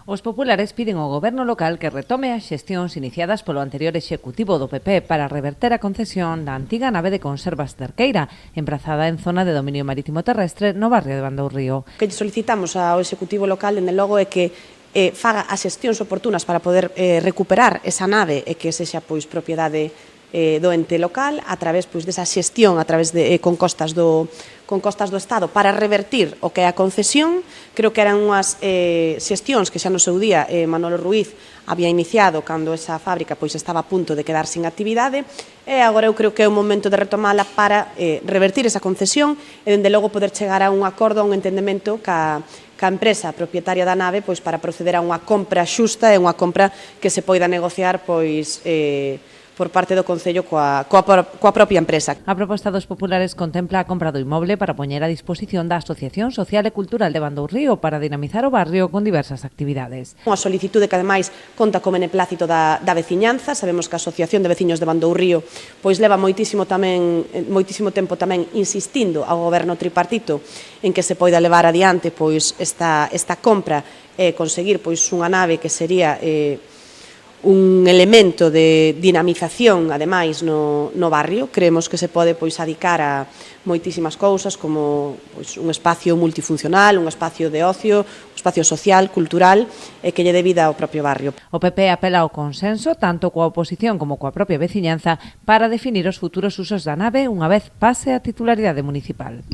Os populares piden ao goberno local que retome as xestións iniciadas polo anterior executivo do PP para reverter a concesión da antiga nave de conservas Cerqueira, emprazada en zona de dominio marítimo terrestre no barrio de Bandourrío. O que solicitamos ao executivo local, dende logo, é que faga as xestións oportunas para poder recuperar esa nave e que sexa propiedade do ente local a través desa xestión a través de con costas do Estado para revertir o que é a concesión. Creo que eran unhas xestións que xa no seu día Manolo Ruiz había iniciado cando esa fábrica estaba a punto de quedar sin actividade, e agora eu creo que é o momento de retomala para revertir esa concesión e dende logo poder chegar a un acordo, a un entendemento ca empresa propietaria da nave para proceder a unha compra xusta e unha compra que se poida negociar por parte do Concello coa propia empresa. A proposta dos populares contempla a compra do inmoble para poñer a disposición da Asociación Social e Cultural de Bandourrío para dinamizar o barrio con diversas actividades. Unha solicitude que ademais conta co beneplácito da veciñanza. Sabemos que a Asociación de Veciños de Bandourrío leva moitísimo tempo tamén insistindo ao goberno tripartito en que se poida levar adiante esta compra e conseguir unha nave que sería un elemento de dinamización, ademais, no barrio. Creemos que se pode adicar a moitísimas cousas, como un espacio multifuncional, un espacio de ocio, un espacio social, cultural, e que lle dé vida ao propio barrio. O PP apela ao consenso, tanto coa oposición como coa propia veciñanza, para definir os futuros usos da nave unha vez pase a titularidade municipal.